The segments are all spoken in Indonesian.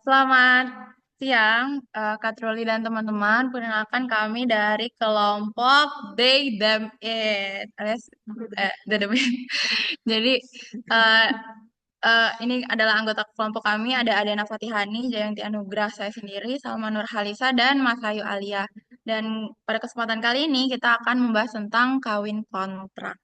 Selamat siang, Kak Truli dan teman-teman. Perkenalkan kami dari kelompok They, Them, It, alias The, Them, It. Jadi, eh, ini adalah anggota kelompok kami, ada Adena Fatihani, Jayanti Anugrah, saya sendiri, Salma Nur Halisa, dan Mas Ayu Alia. Dan pada kesempatan kali ini kita akan membahas tentang kawin kontrak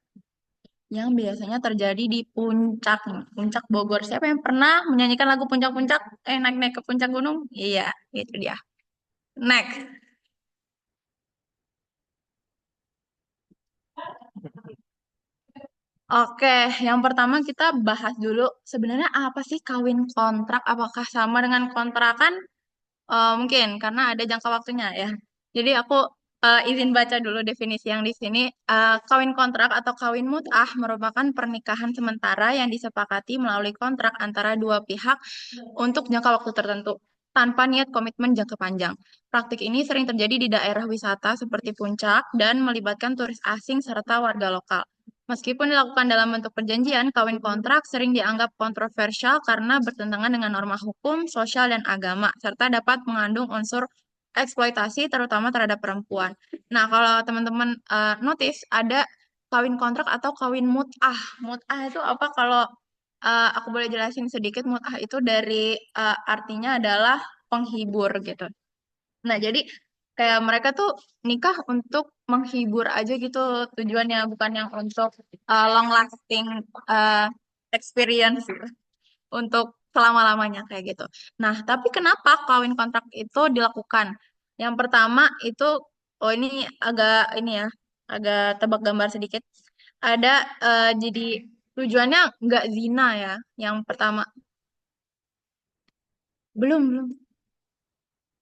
yang biasanya terjadi di puncak, puncak Bogor. Siapa yang pernah menyanyikan lagu puncak-puncak, naik-naik ke puncak gunung? Iya, itu dia. Next. Oke, yang pertama kita bahas dulu sebenarnya apa sih kawin kontrak? Apakah sama dengan kontrakan? Mungkin karena ada jangka waktunya ya. Jadi aku izin baca dulu definisi yang di sini. Kawin kontrak atau kawin mut'ah merupakan pernikahan sementara yang disepakati melalui kontrak antara dua pihak untuk jangka waktu tertentu tanpa niat komitmen jangka panjang. Praktik ini sering terjadi di daerah wisata seperti Puncak dan melibatkan turis asing serta warga lokal. Meskipun dilakukan dalam bentuk perjanjian, kawin kontrak sering dianggap kontroversial karena bertentangan dengan norma hukum, sosial, dan agama, serta dapat mengandung unsur eksploitasi terutama terhadap perempuan. Nah, kalau teman-teman notice ada kawin kontrak atau kawin mut'ah. Mut'ah itu apa? Kalau aku boleh jelasin sedikit, mut'ah itu dari artinya adalah penghibur gitu. Nah, jadi kayak mereka tuh nikah untuk menghibur aja gitu tujuannya, bukan yang untuk long lasting uh, experience gitu, untuk selama-lamanya kayak gitu. Nah, tapi kenapa kawin kontrak itu dilakukan? Yang pertama itu, oh ini agak ini ya, agak tebak gambar sedikit. Ada jadi tujuannya nggak zina ya, yang pertama. Belum.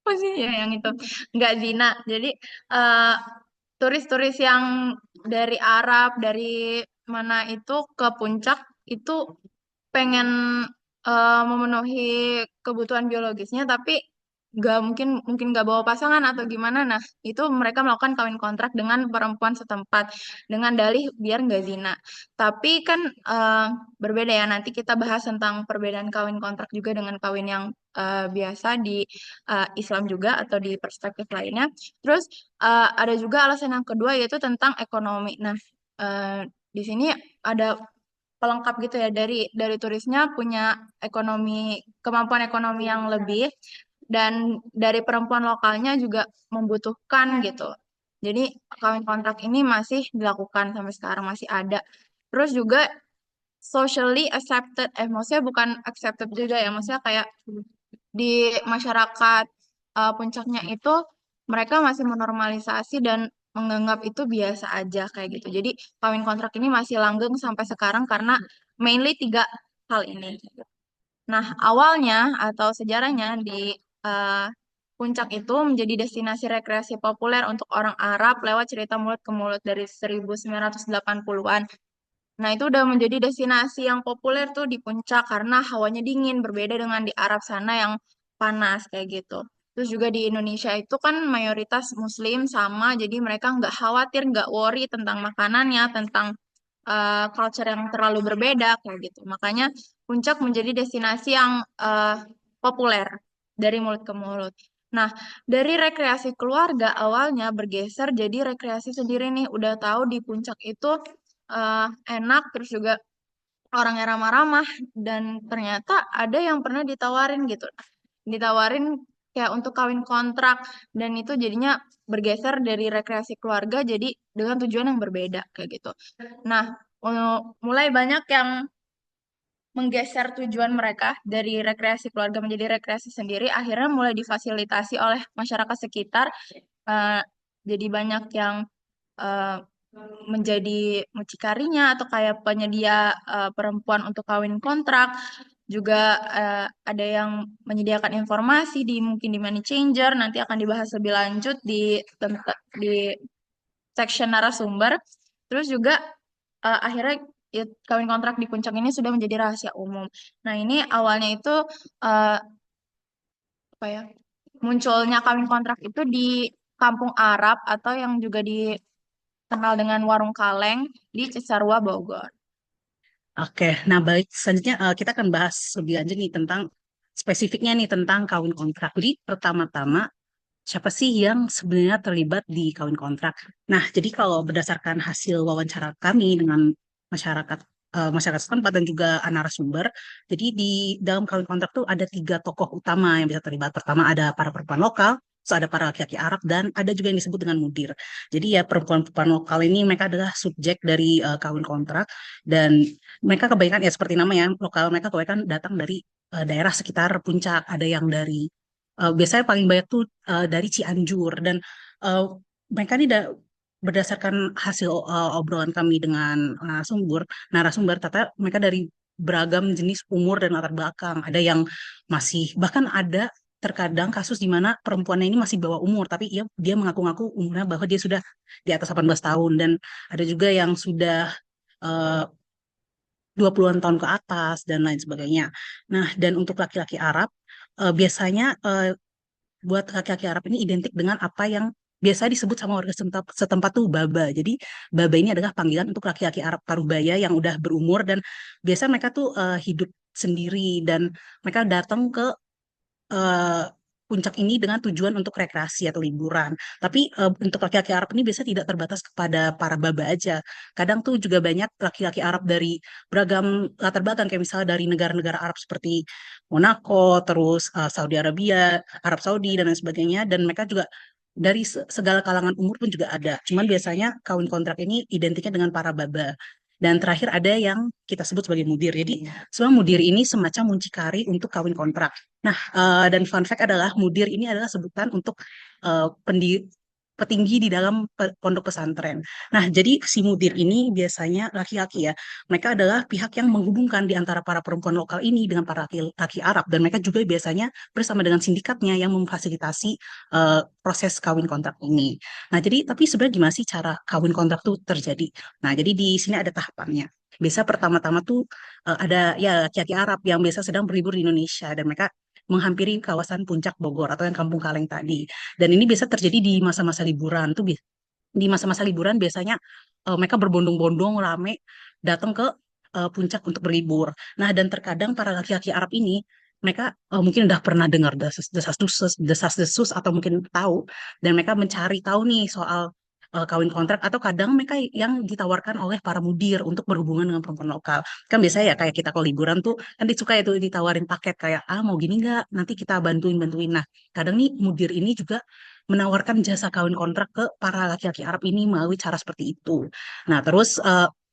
Oh sih ya yang itu nggak zina. Jadi eh, turis-turis yang dari Arab, dari mana itu ke puncak itu pengen memenuhi kebutuhan biologisnya, tapi nggak mungkin nggak bawa pasangan atau gimana. Nah, itu mereka melakukan kawin kontrak dengan perempuan setempat dengan dalih biar nggak zina. Tapi kan eh, berbeda ya. Nanti kita bahas tentang perbedaan kawin kontrak juga dengan kawin yang biasa di Islam juga atau di perspektif lainnya. Terus ada juga alasan yang kedua yaitu tentang ekonomi. Nah, di sini ada pelengkap gitu ya dari turisnya punya ekonomi kemampuan ekonomi yang lebih dan dari perempuan lokalnya juga membutuhkan gitu. Jadi kawin kontrak ini masih dilakukan sampai sekarang masih ada. Terus juga socially accepted, maksudnya bukan accepted juga ya, maksudnya kayak di masyarakat puncaknya itu mereka masih menormalisasi dan menganggap itu biasa aja kayak gitu. Jadi kawin kontrak ini masih langgeng sampai sekarang karena mainly tiga hal ini. Nah, awalnya atau sejarahnya di eh, puncak itu menjadi destinasi rekreasi populer untuk orang Arab lewat cerita mulut ke mulut dari 1980-an. Nah, itu udah menjadi destinasi yang populer tuh di puncak karena hawanya dingin, berbeda dengan di Arab sana yang panas kayak gitu. Terus juga di Indonesia itu kan mayoritas Muslim sama, jadi mereka nggak khawatir, nggak worry tentang makanannya, tentang culture yang terlalu berbeda kayak gitu. Makanya puncak menjadi destinasi yang populer dari mulut ke mulut. Nah, dari rekreasi keluarga awalnya bergeser jadi rekreasi sendiri nih. Udah tahu di puncak itu eh, enak, terus juga orangnya ramah-ramah, dan ternyata ada yang pernah ditawarin gitu. Ditawarin kayak untuk kawin kontrak, dan itu jadinya bergeser dari rekreasi keluarga jadi dengan tujuan yang berbeda kayak gitu. Nah, mulai banyak yang menggeser tujuan mereka dari rekreasi keluarga menjadi rekreasi sendiri, akhirnya mulai difasilitasi oleh masyarakat sekitar. Eh, jadi banyak yang eh, menjadi mucikarinya atau kayak penyedia perempuan untuk kawin kontrak. Juga ada yang menyediakan informasi di mungkin di Money Changer. Nanti akan dibahas lebih lanjut di section narasumber. Terus juga akhirnya ya, kawin kontrak di puncak ini sudah menjadi rahasia umum. Nah, ini awalnya itu eh, apa ya? Munculnya kawin kontrak itu di kampung Arab atau yang juga dikenal dengan warung kaleng di Cisarua, Bogor. Oke, nah baik. Selanjutnya kita akan bahas lebih lanjut nih tentang spesifiknya nih tentang kawin kontrak. Jadi pertama-tama siapa sih yang sebenarnya terlibat di kawin kontrak? Nah, jadi kalau berdasarkan hasil wawancara kami dengan masyarakat masyarakat setempat dan juga narasumber, jadi di dalam kawin kontrak tuh ada tiga tokoh utama yang bisa terlibat. Pertama ada para perempuan lokal, terus ada para laki-laki Arab, dan ada juga yang disebut dengan mudir. Jadi ya perempuan-perempuan lokal ini mereka adalah subjek dari kawin kontrak, dan mereka kebanyakan ya seperti namanya lokal, mereka kebanyakan datang dari daerah sekitar puncak. Ada yang dari biasanya paling banyak tuh dari Cianjur, dan eh, mereka ini berdasarkan hasil obrolan kami dengan narasumber ternyata mereka dari beragam jenis umur dan latar belakang. Ada yang masih, bahkan ada terkadang kasus di mana perempuannya ini masih bawa umur, tapi dia mengaku-ngaku umurnya bahwa dia sudah di atas 18 tahun, dan ada juga yang sudah eh, 20-an tahun ke atas dan lain sebagainya. Nah, dan untuk laki-laki Arab biasanya buat laki-laki Arab ini identik dengan apa yang biasa disebut sama warga setempat tuh baba. Jadi baba ini adalah panggilan untuk laki-laki Arab Parubaya yang udah berumur, dan biasa mereka tuh hidup sendiri, dan mereka datang ke eh, puncak ini dengan tujuan untuk rekreasi atau liburan. Tapi untuk laki-laki Arab ini biasanya tidak terbatas kepada para baba aja. Kadang tuh juga banyak laki-laki Arab dari beragam latar belakang, kayak misalnya dari negara-negara Arab seperti Monaco, terus Saudi Arabia, Arab Saudi, dan lain sebagainya. Dan mereka juga dari segala kalangan umur pun juga ada. Cuman biasanya kawin kontrak ini identiknya dengan para baba. Dan terakhir ada yang kita sebut sebagai mudir. Jadi semua mudir ini semacam muncikari untuk kawin kontrak. Nah, dan fun fact adalah mudir ini adalah sebutan untuk petinggi di dalam pondok pesantren. Nah, jadi si mudir ini biasanya laki-laki ya. Mereka adalah pihak yang menghubungkan di antara para perempuan lokal ini dengan para laki-laki Arab, dan mereka juga biasanya bersama dengan sindikatnya yang memfasilitasi proses kawin kontrak ini. Nah, jadi tapi sebenarnya gimana sih cara kawin kontrak itu terjadi? Nah, jadi di sini ada tahapannya. Biasa pertama-tama tuh ada ya laki-laki Arab yang biasa sedang berlibur di Indonesia, dan mereka menghampiri kawasan Puncak Bogor atau yang Kampung Kaleng tadi. Dan ini biasa terjadi di masa-masa liburan tuh. Di masa-masa liburan biasanya mereka berbondong-bondong rame datang ke puncak untuk berlibur. Nah, dan terkadang para laki-laki Arab ini mereka mungkin udah pernah dengar desas-desus atau mungkin tahu, dan mereka mencari tahu nih soal kawin kontrak, atau kadang mereka yang ditawarkan oleh para mudir untuk berhubungan dengan perempuan lokal. Kan biasanya ya kayak kita kalau liburan tuh kan disuka itu ditawarin paket kayak mau gini nggak, nanti kita bantuin-bantuin. Nah, kadang nih mudir ini juga menawarkan jasa kawin kontrak ke para laki-laki Arab ini melalui cara seperti itu. Nah, terus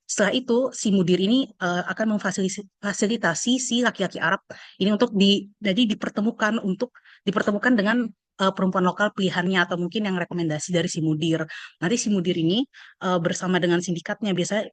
setelah itu si mudir ini akan memfasilitasi si laki-laki Arab ini untuk jadi dipertemukan dengan perempuan lokal pilihannya, atau mungkin yang rekomendasi dari si mudir. Nanti si mudir ini bersama dengan sindikatnya biasanya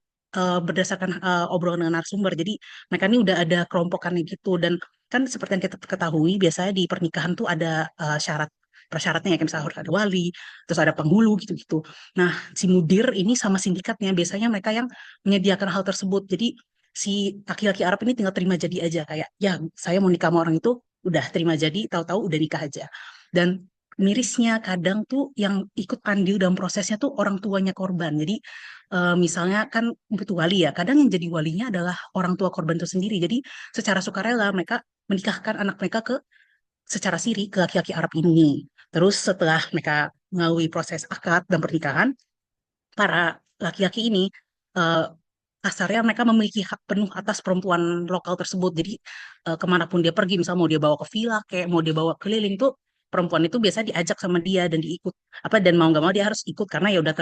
berdasarkan obrolan dengan narasumber. Jadi mereka ini udah ada kelompokannya gitu, dan kan seperti yang kita ketahui biasanya di pernikahan tuh ada syarat persyaratnya ya, kayak misalnya harus ada wali, terus ada penghulu gitu-gitu. Nah, si mudir ini sama sindikatnya biasanya mereka yang menyediakan hal tersebut. Jadi si laki-laki Arab ini tinggal terima jadi aja, kayak ya saya mau nikah sama orang itu, udah terima jadi, tahu-tahu udah nikah aja. Dan mirisnya kadang tuh yang ikut andil dalam prosesnya tuh orang tuanya korban. Jadi misalnya kan butuh wali ya, kadang yang jadi walinya adalah orang tua korban itu sendiri. Jadi secara sukarela mereka menikahkan anak mereka secara siri ke laki-laki Arab ini. Terus setelah mereka melalui proses akad dan pernikahan, para laki-laki ini eh, kasarnya mereka memiliki hak penuh atas perempuan lokal tersebut. Jadi kemanapun dia pergi, misalnya mau dia bawa ke villa, kayak mau dia bawa keliling tuh, perempuan itu biasa diajak sama dia dan diikut apa, dan mau nggak mau dia harus ikut karena ya udah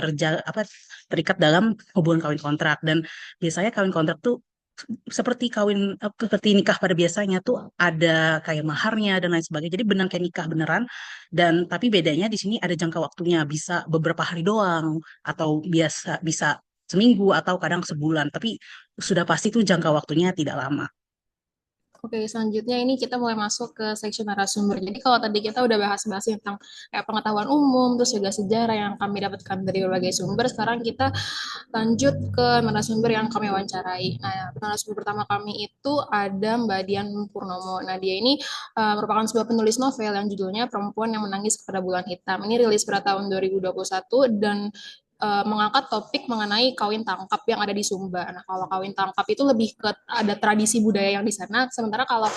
terikat dalam hubungan kawin kontrak. Dan biasanya kawin kontrak tuh seperti nikah pada biasanya tuh ada kayak maharnya dan lain sebagainya. Jadi benar kayak nikah beneran, dan tapi bedanya di sini ada jangka waktunya, bisa beberapa hari doang, atau bisa seminggu, atau kadang sebulan. Tapi sudah pasti tuh jangka waktunya tidak lama. Oke, selanjutnya ini kita mulai masuk ke section narasumber. Jadi kalau tadi kita udah bahas-bahas tentang kayak pengetahuan umum, terus juga sejarah yang kami dapatkan dari berbagai sumber, sekarang kita lanjut ke narasumber yang kami wawancarai. Nah, narasumber pertama kami itu ada Mbak Dian Purnomo. Nah, dia ini merupakan sebuah penulis novel yang judulnya Perempuan yang Menangis pada Bulan Hitam. Ini rilis pada tahun 2021 dan mengangkat topik mengenai kawin tangkap yang ada di Sumba. Nah, kalau kawin tangkap itu lebih ke ada tradisi budaya yang di sana, sementara kalau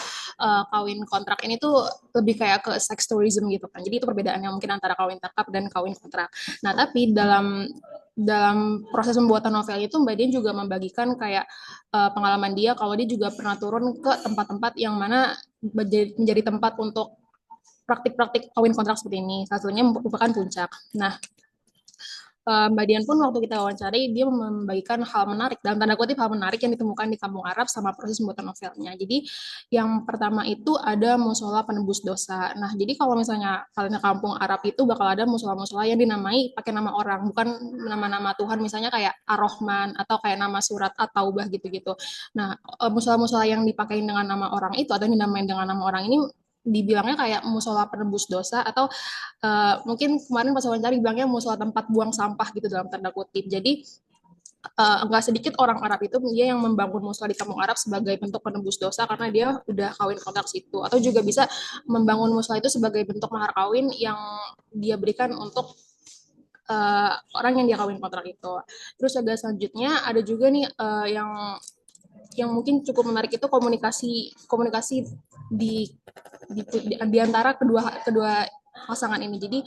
kawin kontrak ini tuh lebih kayak ke sex tourism gitu kan. Jadi itu perbedaan yang mungkin antara kawin tangkap dan kawin kontrak. Nah, tapi dalam proses pembuatan novel itu Mbak Dian juga membagikan kayak pengalaman dia kalau dia juga pernah turun ke tempat-tempat yang mana menjadi tempat untuk praktik-praktik kawin kontrak seperti ini. Salah satunya merupakan puncak. Nah, Mbak Dian pun waktu kita wawancari dia membagikan hal menarik dalam tanda kutip hal menarik yang ditemukan di Kampung Arab sama proses pembuatan novelnya. Jadi yang pertama itu ada musola penebus dosa. Nah, jadi kalau misalnya kalian ke Kampung Arab itu bakal ada musola-musola yang dinamai pakai nama orang, bukan nama-nama Tuhan misalnya kayak Ar-Rahman atau kayak nama surat At-Taubah gitu-gitu. Nah, musola-musola yang dipakai dengan nama orang itu atau yang dinamain dengan nama orang ini dibilangnya kayak musola penebus dosa atau mungkin kemarin pas wawancara bilangnya musola tempat buang sampah gitu dalam tanda kutip. Jadi nggak sedikit orang Arab itu dia yang membangun musola di kampung Arab sebagai bentuk penebus dosa karena dia udah kawin kontrak situ, atau juga bisa membangun musola itu sebagai bentuk mahar kawin yang dia berikan untuk orang yang dia kawin kontrak itu. Terus ada selanjutnya ada juga nih yang mungkin cukup menarik itu komunikasi komunikasi di di antara kedua kedua pasangan ini. Jadi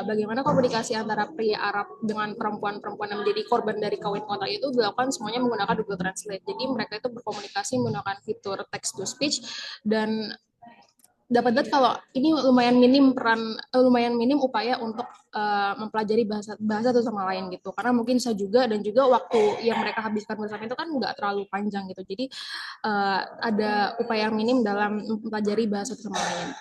bagaimana komunikasi antara pria Arab dengan perempuan-perempuan yang menjadi korban dari kawin kontrak itu dilakukan semuanya menggunakan Google Translate. Jadi mereka itu berkomunikasi menggunakan fitur text to speech dan dapat lihat kalau ini lumayan minim upaya untuk mempelajari bahasa bahasa satu sama lain gitu, karena mungkin saya juga dan juga waktu yang mereka habiskan bersama itu kan nggak terlalu panjang gitu, jadi ada upaya minim dalam mempelajari bahasa satu sama lain.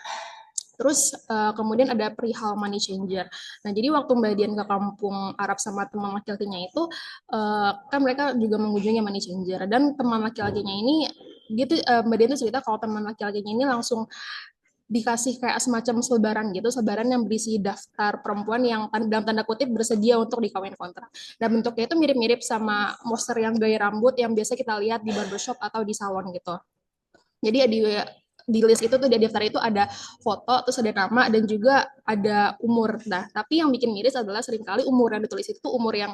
Terus kemudian ada perihal money changer. Nah, jadi waktu Mbak Dian ke kampung Arab sama teman laki-lakinya itu, kan mereka juga mengunjungi money changer. Dan teman laki-lakinya ini, gitu Mbak Dian tuh cerita kalau teman laki-lakinya ini langsung dikasih kayak semacam selebaran gitu, selebaran yang berisi daftar perempuan yang dalam tanda kutip bersedia untuk dikawin kontrak. Dan bentuknya itu mirip-mirip sama monster yang gaya rambut yang biasa kita lihat di barbershop atau di salon gitu. Jadi di list itu tuh di daftar itu ada foto, terus ada nama dan juga ada umur. Nah, tapi yang bikin miris adalah seringkali umur yang ditulis itu umur yang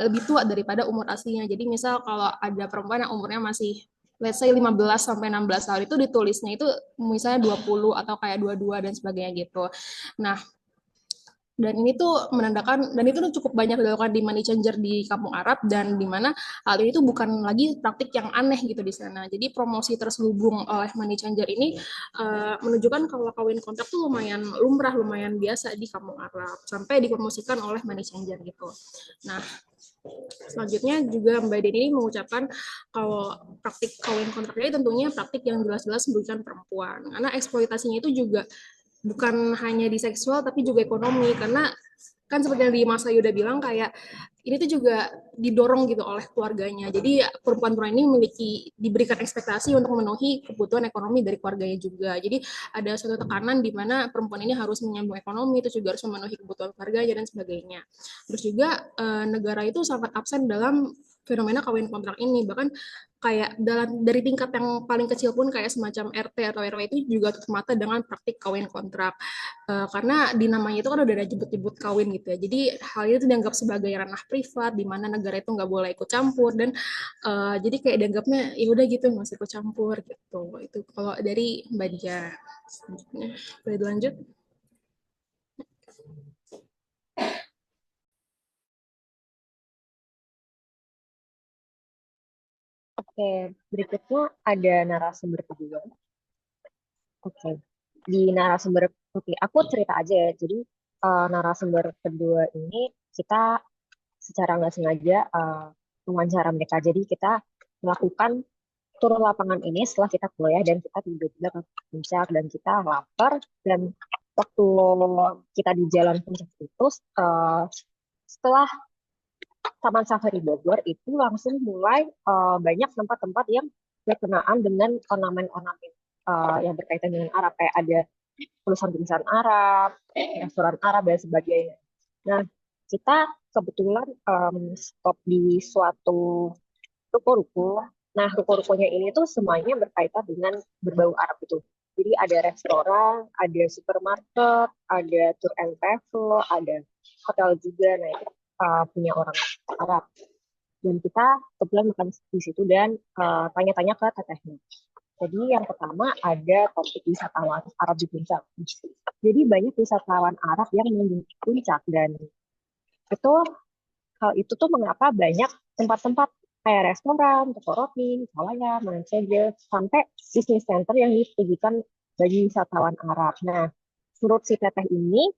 lebih tua daripada umur aslinya. Jadi misal kalau ada perempuan yang umurnya masih let's say 15 sampai 16 tahun itu ditulisnya itu misalnya 20 atau kayak 22 dan sebagainya gitu. Nah, dan ini tuh menandakan dan itu tuh cukup banyak dilakukan di money changer di kampung Arab, dan di mana hal ini tuh bukan lagi praktik yang aneh gitu di sana. Jadi promosi terselubung oleh money changer ini menunjukkan kalau kawin kontrak tuh lumayan lumrah, lumayan biasa di kampung Arab sampai dipromosikan oleh money changer gitu. Nah, selanjutnya juga Mbak Deni mengucapkan kalau praktik kawin kontrak ini tentunya praktik yang jelas-jelas merugikan perempuan, karena eksploitasinya itu juga bukan hanya di seksual tapi juga ekonomi, karena kan seperti yang di Mas Ayu udah bilang kayak ini tuh juga didorong gitu oleh keluarganya. Jadi perempuan-perempuan ini diberikan ekspektasi untuk memenuhi kebutuhan ekonomi dari keluarganya juga. Jadi ada suatu tekanan di mana perempuan ini harus menyambung ekonomi, itu juga harus memenuhi kebutuhan keluarganya dan sebagainya. Terus juga negara itu sangat absen dalam fenomena kawin kontrak ini, bahkan kayak dari tingkat yang paling kecil pun kayak semacam RT atau RW itu juga tutup mata dengan praktik kawin kontrak. Karena di namanya itu kan udah ada jemput-jemput kawin gitu ya. Jadi hal itu dianggap sebagai ranah privat di mana negara itu nggak boleh ikut campur, dan jadi kayak dianggapnya ya udah gitu nggak usah ikut campur gitu. Itu kalau dari Mbak Dia. Selanjutnya boleh dilanjut. Oke, berikutnya ada narasumber kedua. Oke, di narasumber, oke, aku cerita aja ya. Jadi narasumber kedua ini kita secara nggak sengaja wawancara mereka. Jadi kita melakukan turun lapangan ini setelah kita kuliah dan kita tiba-tiba ke puncak dan kita lapar, dan waktu kita di jalan puncak itu setelah Taman Safari Bogor itu langsung mulai banyak tempat-tempat yang berkenaan dengan ornamen-ornamen yang berkaitan dengan Arab, kayak ada tulisan-tulisan Arab, restoran Arab dan sebagainya. Nah, kita kebetulan stop di suatu ruko-ruko. Nah, ruko-rukonya ini tuh semuanya berkaitan dengan berbau Arab itu. Jadi ada restoran, ada supermarket, ada tour and travel, ada hotel juga. Nah, punya orang Arab. Dan kita kebetulan makan di situ dan tanya-tanya ke tetehnya. Jadi yang pertama ada topik wisatawan Arab di Puncak. Jadi banyak wisatawan Arab yang mengunjungi Puncak dan itu hal itu tuh mengapa banyak tempat-tempat kayak restoran, toko roti, kawayan, saja sampai bisnis center yang ditujukan bagi wisatawan Arab. Nah, menurut si teteh ini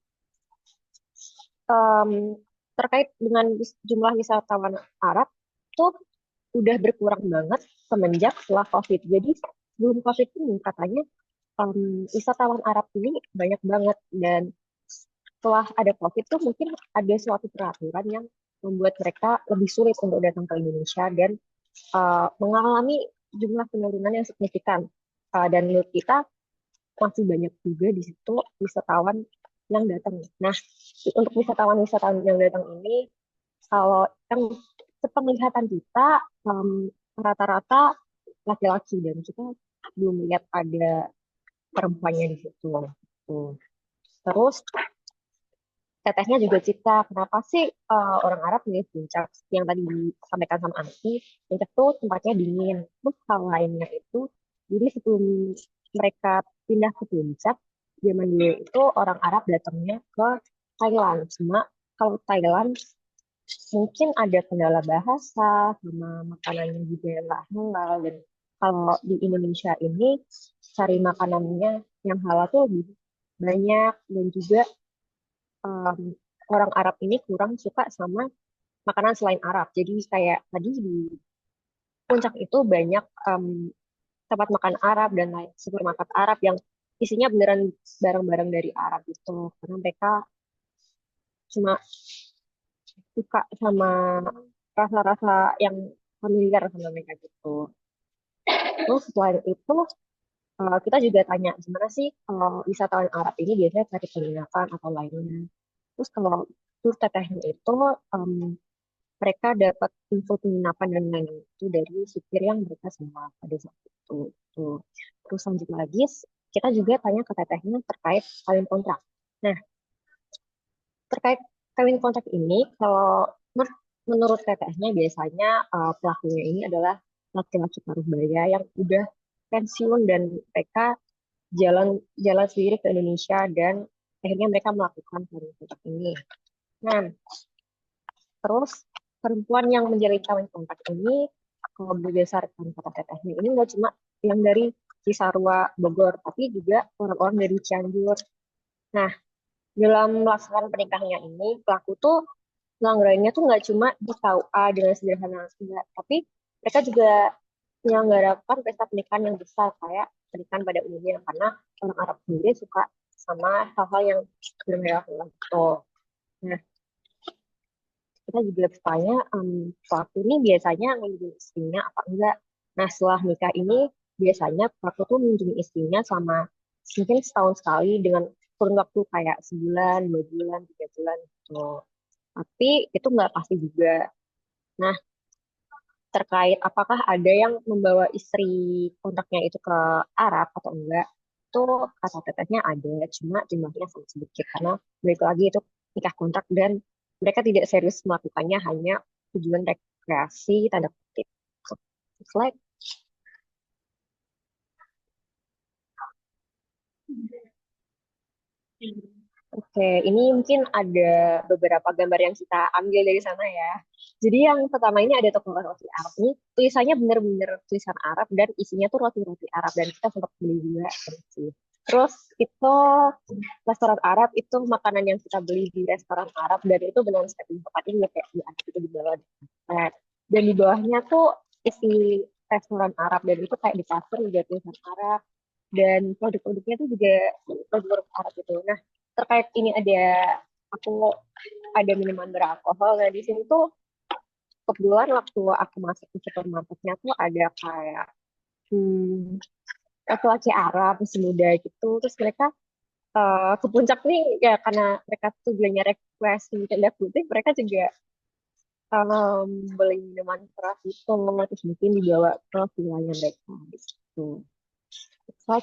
em, terkait dengan jumlah wisatawan Arab tuh udah berkurang banget semenjak setelah COVID. Jadi sebelum COVID ini katanya wisatawan Arab ini banyak banget dan setelah ada COVID tuh mungkin ada suatu peraturan yang membuat mereka lebih sulit untuk datang ke Indonesia dan mengalami jumlah penurunan yang signifikan. Dan menurut kita masih banyak juga di situ wisatawan yang datang. Nah, untuk wisatawan-wisatawan yang datang ini, kalau yang sepenglihatan kita rata-rata laki-laki dan kita belum lihat ada perempuannya di situ. Tuh. Terus tetehnya juga cerita kenapa sih orang Arab milih Puncak yang tadi disampaikan sama Anti. Puncak tuh tempatnya dingin. Terus hal lainnya itu, jadi sebelum mereka pindah ke Puncak, zaman dulu itu orang Arab datangnya ke Thailand. Cuma kalau Thailand mungkin ada kendala bahasa sama makanannya juga nggak halal dan kalau di Indonesia ini cari makanannya yang halal tuh lebih banyak dan juga em, orang Arab ini kurang suka sama makanan selain Arab. Jadi kayak tadi di Puncak itu banyak tempat makan Arab dan lain supermarket Arab yang isinya beneran barang-barang dari Arab itu karena mereka cuma suka sama rasa-rasa yang familiar sama mereka gitu. Terus selain itu kita juga tanya gimana sih kalau wisatawan Arab ini biasanya cari penginapan atau lainnya. Terus kalau tur tetehnya itu mereka dapat info penginapan dan lain-lain itu dari supir yang mereka semua pada saat itu. Tuh. Terus lanjut lagi, kita juga tanya ke tetehnya terkait kawin kontrak. Nah, terkait kawin kontrak ini, kalau menurut tetehnya biasanya pelakunya ini adalah laki-laki paruh baya yang udah pensiun dan mereka jalan jalan sendiri ke Indonesia dan akhirnya mereka melakukan kawin kontrak ini. Nah, terus perempuan yang menjalin kawin kontrak ini kalau berdasarkan kata tetehnya ini nggak cuma yang dari Cisarua Bogor, tapi juga orang-orang dari Cianjur. Nah, dalam melaksanakan pernikahannya ini, pelaku tuh pelanggarannya tuh nggak cuma di KUA dengan sederhana, enggak, tapi mereka juga menyelenggarakan pesta pernikahan yang besar kayak pernikahan pada umumnya karena orang Arab sendiri suka sama hal-hal yang bermewah gitu. Nah, kita juga bertanya pelaku ini biasanya mengunjungi istrinya apa enggak. Nah, setelah nikah ini biasanya pelaku tuh mengunjungi istrinya sama mungkin setahun sekali dengan kurun waktu kayak sebulan, 2 bulan, 3 bulan gitu. Tapi itu nggak pasti juga. Nah, terkait apakah ada yang membawa istri kontaknya itu ke Arab atau enggak, itu kata tetehnya ada, cuma jumlahnya sangat sedikit karena balik lagi itu nikah kontrak dan mereka tidak serius melakukannya hanya tujuan rekreasi tanda kutip. Like, oke, ini mungkin ada beberapa gambar yang kita ambil dari sana ya. Jadi yang pertama ini ada toko roti Arab nih, tulisannya bener-bener tulisan Arab dan isinya tuh roti-roti Arab dan kita sempat beli juga sih. Terus itu restoran Arab itu makanan yang kita beli di restoran Arab dan itu benar sekali tempatnya kayak di atas itu di bawah. Nah, dan di bawahnya tuh isi restoran Arab dan itu kayak di kasur juga tulisan Arab dan produk-produknya tuh juga produk Arab gitu. Nah, terkait ini aku ada minuman beralkohol. Nah, di sini tuh kebetulan waktu aku masuk ke supermarketnya tuh ada kayak laki-laki Arab masih muda gitu. Terus mereka ke puncak nih ya karena mereka tuh belanja rekreasi tanda kutip mereka juga beli minuman keras itu terus mungkin dibawa ke vilanya mereka gitu. So,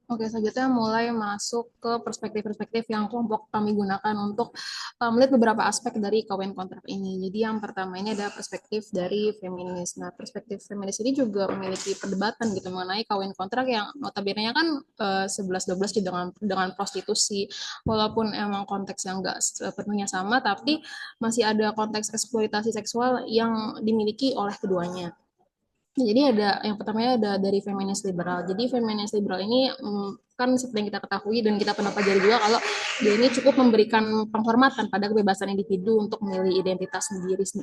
Oke, selanjutnya mulai masuk ke perspektif-perspektif yang kelompok kami gunakan untuk melihat beberapa aspek dari kawin kontrak ini. Jadi yang pertama ini ada perspektif dari feminis. Nah, perspektif feminis ini juga memiliki perdebatan gitu mengenai kawin kontrak yang notabene kan 11-12 dengan prostitusi. Walaupun emang konteks yang enggak sepenuhnya sama, tapi masih ada konteks eksploitasi seksual yang dimiliki oleh keduanya. Jadi ada yang pertamanya ada dari feminis liberal. Jadi feminis liberal ini kan seperti yang kita ketahui dan kita pernah pelajari juga kalau dia ini cukup memberikan penghormatan pada kebebasan individu untuk memilih identitas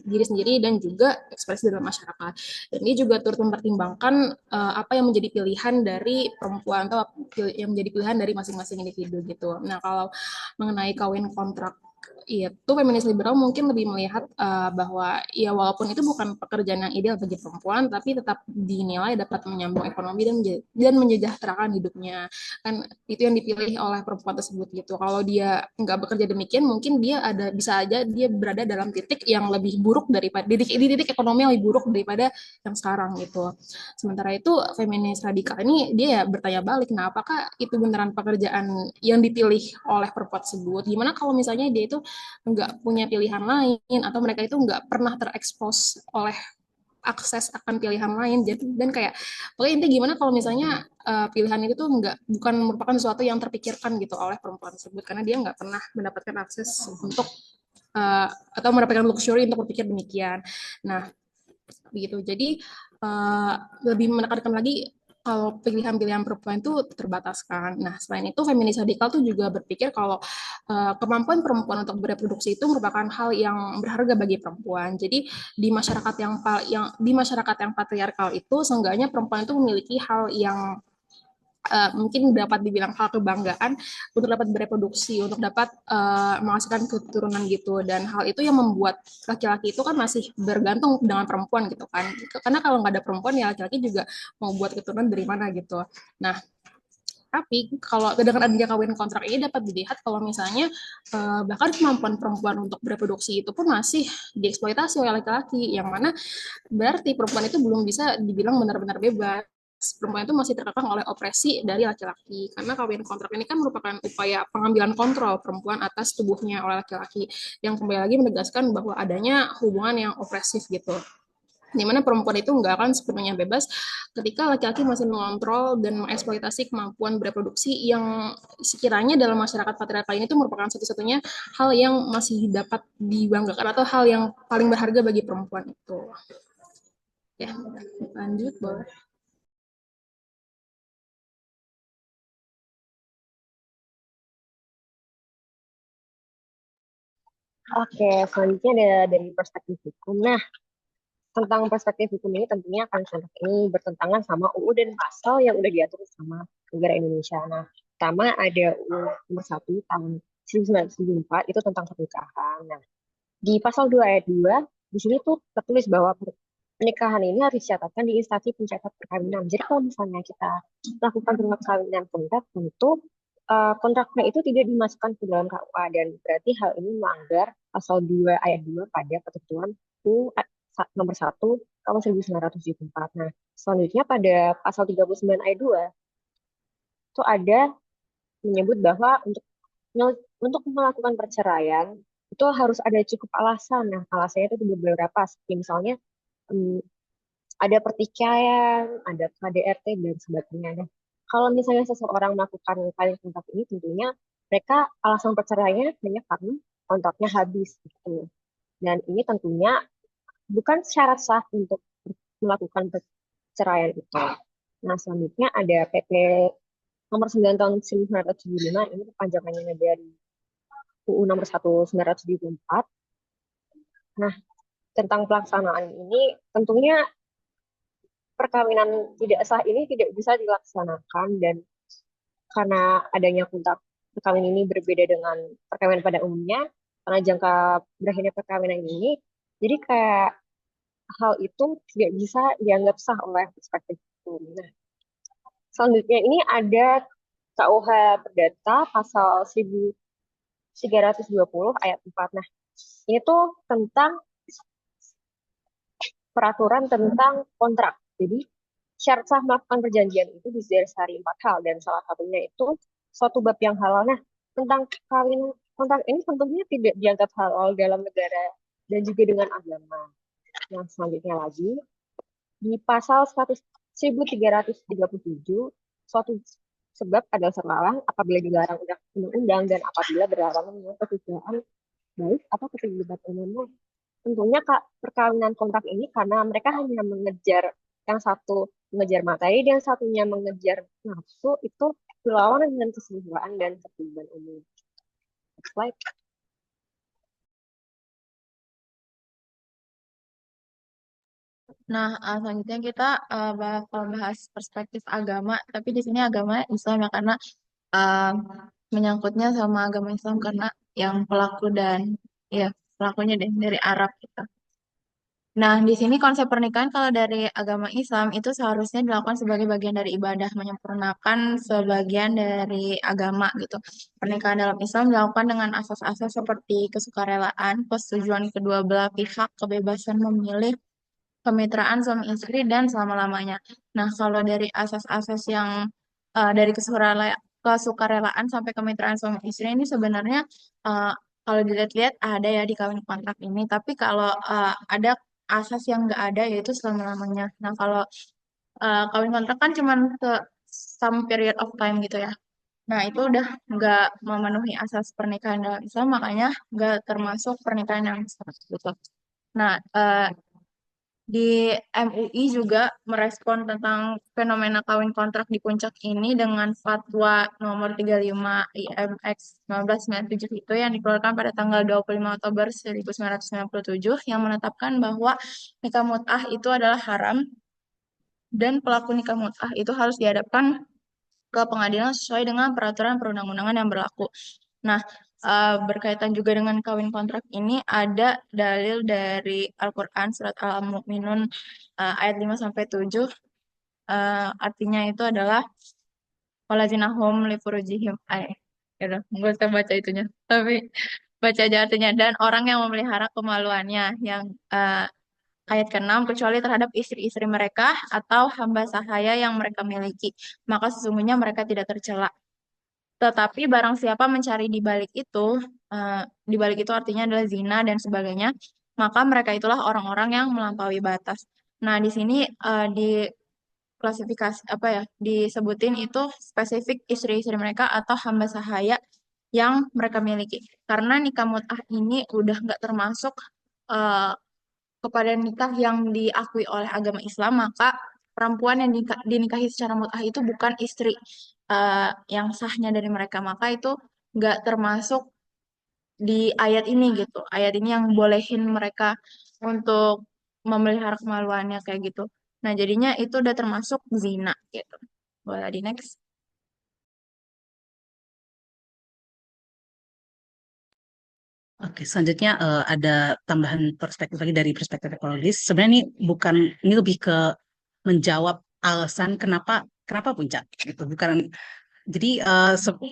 diri sendiri dan juga ekspresi dalam masyarakat. Dan ini juga turut mempertimbangkan apa yang menjadi pilihan dari perempuan atau yang menjadi pilihan dari masing-masing individu gitu. Nah, kalau mengenai kawin kontrak itu feminis liberal mungkin lebih melihat bahwa ya walaupun itu bukan pekerjaan yang ideal bagi perempuan tapi tetap dinilai dapat menyambung ekonomi dan menyejahterakan hidupnya kan itu yang dipilih oleh perempuan tersebut gitu. Kalau dia nggak bekerja demikian mungkin dia bisa aja dia berada dalam titik yang lebih buruk daripada di titik ekonomi yang lebih buruk daripada yang sekarang gitu. Sementara itu feminis radikal ini dia ya bertanya balik, nah apakah itu beneran pekerjaan yang dipilih oleh perempuan tersebut? Gimana kalau misalnya dia itu nggak punya pilihan lain atau mereka itu nggak pernah terekspos oleh akses akan pilihan lain jadi dan kayak pokoknya intinya gimana kalau misalnya pilihan itu tuh bukan merupakan sesuatu yang terpikirkan gitu oleh perempuan tersebut karena dia nggak pernah mendapatkan akses untuk atau mendapatkan luxury untuk berpikir demikian. Nah begitu. Jadi lebih menekankan lagi kalau pilihan-pilihan perempuan itu terbataskan. Nah, selain itu feminis radikal tuh juga berpikir kalau kemampuan perempuan untuk bereproduksi itu merupakan hal yang berharga bagi perempuan. Jadi di masyarakat yang patriarkal itu seenggaknya perempuan itu memiliki hal yang mungkin dapat dibilang hal kebanggaan untuk dapat bereproduksi, untuk dapat menghasilkan keturunan gitu. Dan hal itu yang membuat laki-laki itu kan masih bergantung dengan perempuan gitu kan. Karena kalau nggak ada perempuan ya laki-laki juga mau buat keturunan dari mana gitu. Nah, tapi kalau dengan adanya kawin kontrak ini dapat dilihat kalau misalnya bahkan kemampuan perempuan untuk bereproduksi itu pun masih dieksploitasi oleh laki-laki, yang mana berarti perempuan itu belum bisa dibilang benar-benar bebas. Perempuan itu masih terkekang oleh opresi dari laki-laki. Karena kawin kontrak ini kan merupakan upaya pengambilan kontrol perempuan atas tubuhnya oleh laki-laki. Yang kembali lagi menegaskan bahwa adanya hubungan yang opresif gitu. Di mana perempuan itu nggak akan sepenuhnya bebas ketika laki-laki masih mengontrol dan mengeksploitasi kemampuan bereproduksi yang sekiranya dalam masyarakat patriarkal ini itu merupakan satu-satunya hal yang masih dapat dibanggakan atau hal yang paling berharga bagi perempuan itu. Ya, lanjut boleh. Oke, selanjutnya ada dari perspektif hukum. Nah, tentang perspektif hukum ini tentunya kan ini bertentangan sama UU dan pasal yang udah diatur sama negara Indonesia. Nah, pertama ada UU nomor 1 tahun 1974 itu tentang pernikahan. Nah, di pasal 2 ayat 2 di sini tuh tertulis bahwa pernikahan ini harus dicatatkan di instansi pencatat perkawinan. Jadi kalau misalnya kita melakukan perkawinan kontrak, tentu kontraknya itu tidak dimasukkan ke dalam KUA dan berarti hal ini melanggar pasal 2 ayat 2 pada ketentuan UU nomor 1 tahun 1974. Nah, selanjutnya pada pasal 39 ayat 2 itu ada menyebut bahwa untuk melakukan perceraian itu harus ada cukup alasan. Nah, alasannya itu beberapa, seperti misalnya hmm, ada pertikaian, ada KDRT dan sebagainya. Nah, kalau misalnya seseorang melakukan kawin kontrak ini, tentunya mereka alasan perceraiannya hanya karena kontraknya habis gitu. Dan ini tentunya bukan syarat sah untuk melakukan perceraian itu. Nah, selanjutnya ada PP nomor 9 tahun 1975, ini kepanjangannya dari UU nomor 1 1974. Nah, tentang pelaksanaan ini tentunya perkawinan tidak sah ini tidak bisa dilaksanakan dan karena adanya kontrak perkawinan ini berbeda dengan perkawinan pada umumnya, karena jangka berakhirnya perkawinan ini, jadi kayak hal itu tidak bisa dianggap sah oleh perspektif hukum. Nah, selanjutnya ini ada KUH Perdata pasal 1320 ayat 4. Nah, ini tuh tentang peraturan tentang kontrak. Jadi syarat sah melakukan perjanjian itu didasari 4 hal, dan salah satunya itu suatu bab yang halal. Nah, tentang kawin kontrak ini tentunya tidak dianggap halal dalam negara dan juga dengan agama. Yang selanjutnya lagi, di pasal 1337, suatu sebab adalah terlarang apabila dilarang undang-undang dan apabila berlarangan menurut kesusilaan baik atau keterlibatan umum. Tentunya perkawinan kontrak ini karena mereka hanya mengejar, yang satu mengejar materi dan satunya mengejar nafsu, itu berlawanan dengan keseluruhan dan keterlibatan umum. Next slide. Nah, selanjutnya kita bakal bahas perspektif agama, tapi di sini agama Islam ya, karena uh, menyangkutnya sama agama Islam karena yang pelaku dan ya pelakunya deh dari Arab gitu. Nah, di sini konsep pernikahan kalau dari agama Islam itu seharusnya dilakukan sebagai bagian dari ibadah, menyempurnakan sebagian dari agama gitu. Pernikahan dalam Islam dilakukan dengan asas-asas seperti kesukarelaan, persetujuan kedua belah pihak, kebebasan memilih, kemitraan suami istri, dan selama-lamanya. Nah, kalau dari asas-asas yang dari kesukarelaan sampai kemitraan suami istri ini sebenarnya uh, kalau dilihat-lihat ada ya di kawin kontrak ini, tapi kalau ada asas yang nggak ada yaitu selama-lamanya. Nah, kalau kawin kontrak kan cuman ke some period of time gitu ya. Nah, itu udah nggak memenuhi asas pernikahan dalam Islam, makanya nggak termasuk pernikahan yang sah gitu. Nah, di MUI juga merespon tentang fenomena kawin kontrak di puncak ini dengan Fatwa nomor 35 IMX 1997 itu yang dikeluarkan pada tanggal 25 Oktober 1997 yang menetapkan bahwa nikah mut'ah itu adalah haram dan pelaku nikah mut'ah itu harus dihadapkan ke pengadilan sesuai dengan peraturan perundang-undangan yang berlaku. Nah, berkaitan juga dengan kawin kontrak ini ada dalil dari Al-Quran surat Al-Mu'minun ayat 5 sampai 7. Artinya itu adalah waladzina hum li furujihim ya udah, nggak usah baca itunya. Tapi baca aja artinya, dan orang yang memelihara kemaluannya yang ayat ke-6 kecuali terhadap istri-istri mereka atau hamba sahaya yang mereka miliki, maka sesungguhnya mereka tidak tercela. Tetapi barang siapa mencari eh, di balik itu artinya adalah zina dan sebagainya, maka mereka itulah orang-orang yang melampaui batas. Nah, di sini di klasifikasi apa ya, disebutin itu spesifik istri-istri mereka atau hamba sahaya yang mereka miliki. Karena nikah mut'ah ini udah nggak termasuk eh, kepada nikah yang diakui oleh agama Islam, maka perempuan yang dinikahi secara mut'ah itu bukan istri yang sahnya dari mereka, maka itu nggak termasuk di ayat ini gitu. Ayat ini yang bolehin mereka untuk memelihara kemaluannya kayak gitu. Nah, jadinya itu udah termasuk zina gitu. Boleh di next. Oke, selanjutnya ada tambahan perspektif lagi dari perspektif ekologis. Sebenarnya ini lebih ke menjawab alasan kenapa kenapa puncak gitu. Bukan jadi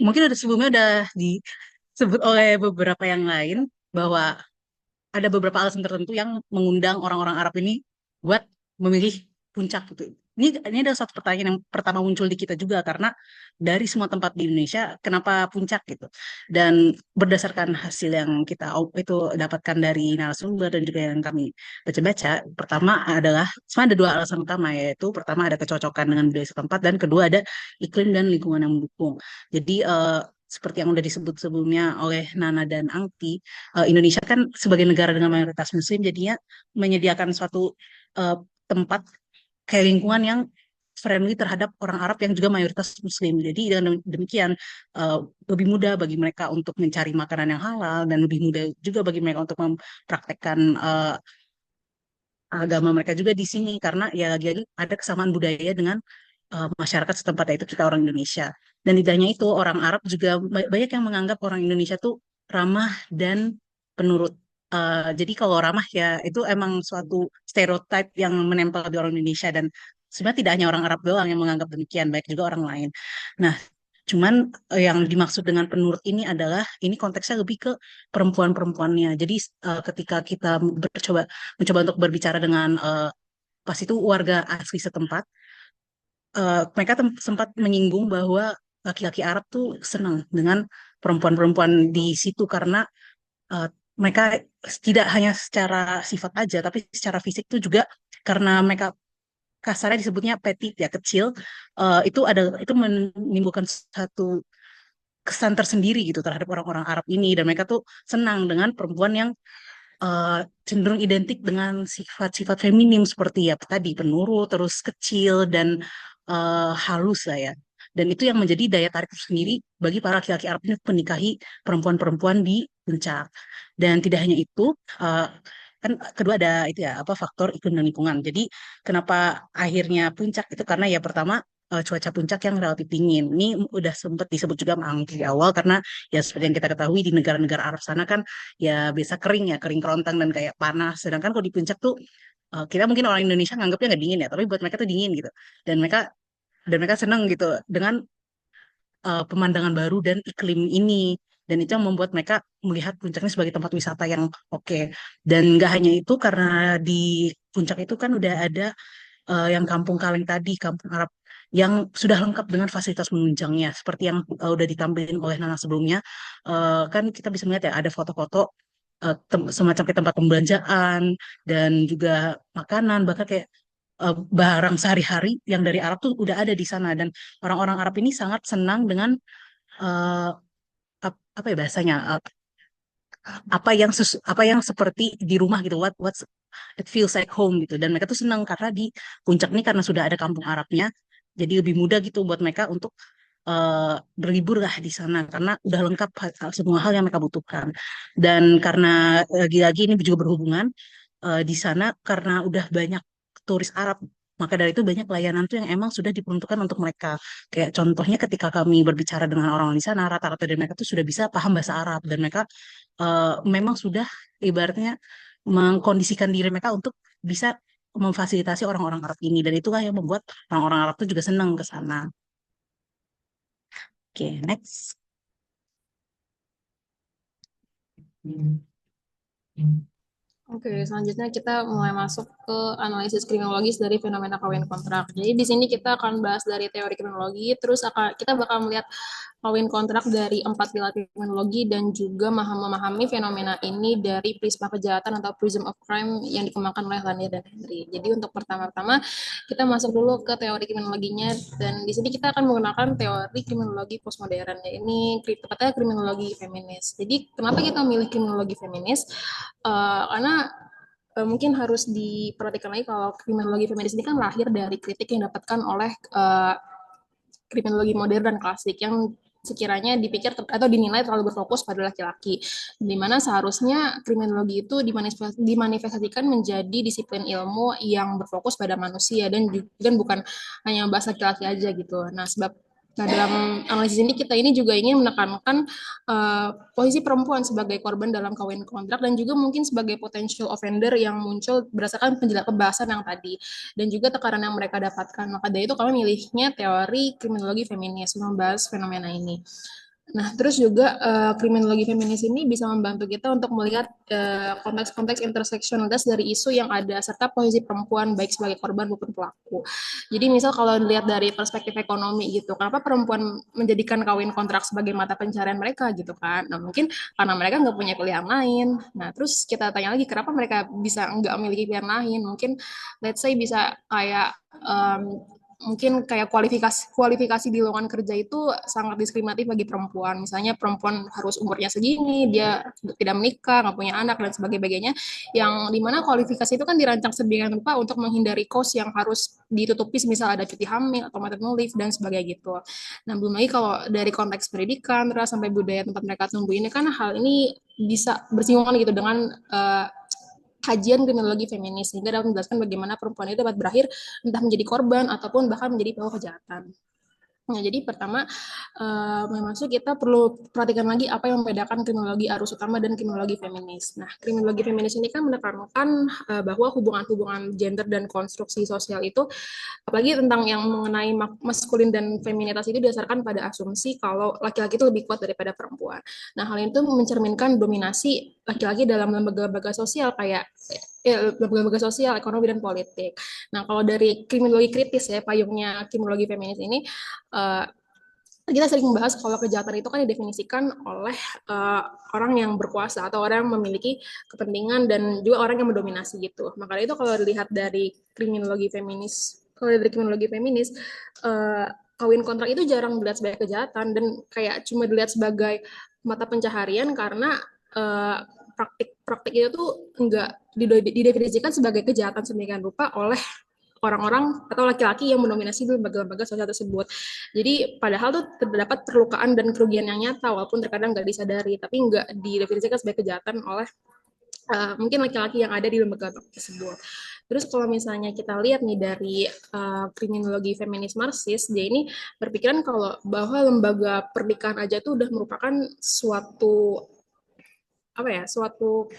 mungkin udah sebelumnya udah disebut oleh beberapa yang lain bahwa ada beberapa alasan tertentu yang mengundang orang-orang Arab ini buat memilih puncak gitu. Ini adalah satu pertanyaan yang pertama muncul di kita juga karena dari semua tempat di Indonesia kenapa puncak gitu. Dan berdasarkan hasil yang kita itu dapatkan dari narasumber dan juga yang kami baca-baca, pertama adalah sebenarnya ada dua alasan utama, yaitu pertama ada kecocokan dengan budaya setempat dan kedua ada iklim dan lingkungan yang mendukung. Jadi seperti yang udah disebut sebelumnya oleh Nana dan Angti, Indonesia kan sebagai negara dengan mayoritas Muslim jadinya menyediakan suatu eh, tempat kayak lingkungan yang friendly terhadap orang Arab yang juga mayoritas Muslim. Jadi dengan demikian eh, lebih mudah bagi mereka untuk mencari makanan yang halal dan lebih mudah juga bagi mereka untuk mempraktekkan agama mereka juga di sini karena ya lagi-lagi ada kesamaan budaya dengan masyarakat setempat, yaitu kita orang Indonesia. Dan tidak hanya itu, orang Arab juga banyak yang menganggap orang Indonesia tuh ramah dan penurut. Jadi kalau ramah ya itu emang suatu stereotip yang menempel di orang Indonesia, dan sebenarnya tidak hanya orang Arab doang yang menganggap demikian, baik juga orang lain. Nah, cuman yang dimaksud dengan penurut ini adalah ini konteksnya lebih ke perempuan-perempuannya. Jadi ketika kita mencoba untuk berbicara dengan pas itu warga asli setempat, mereka sempat menyinggung bahwa laki-laki Arab tuh senang dengan perempuan-perempuan di situ karena eh, mereka tidak hanya secara sifat aja, tapi secara fisik tuh juga karena mereka kasarnya disebutnya petit ya kecil, itu menimbulkan satu kesan tersendiri gitu terhadap orang-orang Arab ini dan mereka tuh senang dengan perempuan yang eh, cenderung identik dengan sifat-sifat feminim seperti ya tadi penurut, terus kecil dan halus lah ya. Dan itu yang menjadi daya tarik tersendiri bagi para laki-laki Arab ini untuk menikahi perempuan-perempuan di puncak. Dan tidak hanya itu, eh, kan kedua ada itu ya apa faktor iklim dan lingkungan. Jadi kenapa akhirnya puncak itu karena ya pertama cuaca puncak yang relatif dingin. Ini udah sempat disebut juga Mang di awal karena ya seperti yang kita ketahui di negara-negara Arab sana kan ya biasa kering ya, kering kerontang dan kayak panas. Sedangkan kalau di puncak tuh kita mungkin orang Indonesia nganggapnya nggak dingin ya, tapi buat mereka tuh dingin gitu. Dan mereka senang gitu dengan pemandangan baru dan iklim ini. Dan itu yang membuat mereka melihat puncak ini sebagai tempat wisata yang oke. Dan nggak hanya itu karena di puncak itu kan udah ada yang Kampung Kaleng tadi, Kampung Arab yang sudah lengkap dengan fasilitas menunjangnya, seperti yang udah ditampilkan oleh Nana sebelumnya. Kan kita bisa melihat ya ada foto-foto semacam kayak tempat pembelanjaan dan juga makanan, bahkan kayak barang sehari-hari yang dari Arab tuh udah ada di sana dan orang-orang Arab ini sangat senang dengan eh, apa ya bahasanya apa yang seperti di rumah gitu what it feels like home gitu dan mereka tuh senang karena di puncak ini karena sudah ada kampung Arabnya jadi lebih mudah gitu buat mereka untuk berlibur lah di sana karena udah lengkap semua hal yang mereka butuhkan dan karena lagi-lagi ini juga berhubungan di sana karena udah banyak turis Arab maka dari itu banyak layanan tuh yang emang sudah diperuntukkan untuk mereka kayak contohnya ketika kami berbicara dengan orang di sana rata-rata dari mereka tuh sudah bisa paham bahasa Arab dan mereka memang sudah ibaratnya mengkondisikan diri mereka untuk bisa memfasilitasi orang-orang Arab ini dan itulah yang membuat orang-orang Arab itu juga senang ke sana. Oke, next. Oke, selanjutnya kita mulai masuk ke analisis kriminologis dari fenomena kawin kontrak. Jadi di sini kita akan bahas dari teori kriminologi, terus kita bakal melihat kawin kontrak dari 4 pilar kriminologi dan juga memahami fenomena ini dari prisma kejahatan atau prism of crime yang dikembangkan oleh Lanier dan Henry. Jadi untuk pertama-tama kita masuk dulu ke teori kriminologinya dan di sini kita akan menggunakan teori kriminologi postmodern. Ini tepatnya kriminologi feminis. Jadi kenapa kita memilih kriminologi feminis? Karena mungkin harus diperhatikan lagi kalau kriminologi feminis ini kan lahir dari kritik yang didapatkan oleh kriminologi modern dan klasik yang sekiranya dipikir atau dinilai terlalu berfokus pada laki-laki, di mana seharusnya kriminologi itu dimanifestasikan menjadi disiplin ilmu yang berfokus pada manusia dan bukan hanya bahas laki-laki aja gitu. Nah, dalam analisis ini juga ingin menekankan posisi perempuan sebagai korban dalam kawin kontrak dan juga mungkin sebagai potential offender yang muncul berdasarkan pembahasan yang tadi dan juga tekanan yang mereka dapatkan. Maka dari itu kami milihnya teori kriminologi feminis membahas fenomena ini. Nah, terus juga kriminologi feminis ini bisa membantu kita untuk melihat konteks-konteks interseksionalitas dari isu yang ada serta posisi perempuan baik sebagai korban maupun pelaku. Jadi misal kalau dilihat dari perspektif ekonomi gitu, kenapa perempuan menjadikan kawin kontrak sebagai mata pencarian mereka gitu kan? Nah, mungkin karena mereka nggak punya pilihan lain. Nah, terus kita tanya lagi kenapa mereka bisa nggak memiliki pilihan lain? Mungkin let's say bisa kayak mungkin kayak kualifikasi di lowongan kerja itu sangat diskriminatif bagi perempuan. Misalnya perempuan harus umurnya segini, dia tidak menikah, nggak punya anak dan sebagainya. Yang dimana kualifikasi itu kan dirancang sedemikian rupa untuk menghindari cost yang harus ditutupi, misal ada cuti hamil atau maternal leave dan sebagainya gitu. Nah belum lagi kalau dari konteks pendidikan, terus sampai budaya tempat mereka tumbuh ini kan hal ini bisa bersinggungan gitu dengan kajian kriminologi feminis sehingga dapat menjelaskan bagaimana perempuan itu dapat berakhir entah menjadi korban ataupun bahkan menjadi pelaku kejahatan. Nah, jadi pertama, memang kita perlu perhatikan lagi apa yang membedakan kriminologi arus utama dan kriminologi feminis. Nah, kriminologi feminis ini kan menekankan bahwa hubungan-hubungan gender dan konstruksi sosial itu, apalagi tentang yang mengenai maskulin dan feminitas itu didasarkan pada asumsi kalau laki-laki itu lebih kuat daripada perempuan. Nah, hal itu mencerminkan dominasi laki-laki dalam lembaga-lembaga sosial kayak lembaga-lembaga sosial, ekonomi dan politik. Nah, kalau dari kriminologi kritis ya, payungnya kriminologi feminis ini uh, kita sering membahas kalau kejahatan itu kan didefinisikan oleh uh, orang yang berkuasa atau orang yang memiliki kepentingan dan juga orang yang mendominasi gitu. Makanya itu kalau dilihat dari kriminologi feminis, kawin kontrak itu jarang dilihat sebagai kejahatan dan kayak cuma dilihat sebagai mata pencaharian karena praktik-praktik itu tuh enggak didefinisikan sebagai kejahatan sedemikian rupa oleh orang-orang atau laki-laki yang mendominasi lembaga-lembaga sosial tersebut. Jadi padahal tuh terdapat perlukaan dan kerugian yang nyata walaupun terkadang nggak disadari, tapi nggak didefinisikan sebagai kejahatan oleh mungkin laki-laki yang ada di lembaga tersebut. Terus kalau misalnya kita lihat nih dari kriminologi feminis Marxis, dia ini berpikiran kalau bahwa lembaga pernikahan aja tuh udah merupakan suatu suatu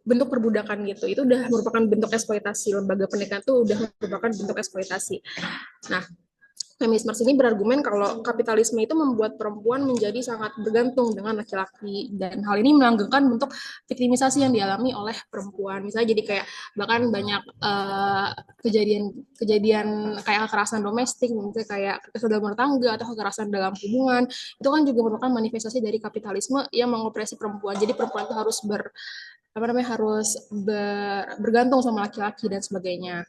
bentuk perbudakan gitu. Itu udah merupakan bentuk eksploitasi. Lembaga pernikahan itu udah merupakan bentuk eksploitasi. Nah, feminis Marx ini berargumen kalau kapitalisme itu membuat perempuan menjadi sangat bergantung dengan laki-laki dan hal ini melanggengkan bentuk viktimisasi yang dialami oleh perempuan. Misalnya jadi kayak bahkan banyak kejadian kayak kekerasan domestik, misalnya kayak kekerasan dalam rumah tangga atau kekerasan dalam hubungan, itu kan juga merupakan manifestasi dari kapitalisme yang mengopresi perempuan. Jadi perempuan itu harus bergantung sama laki-laki dan sebagainya.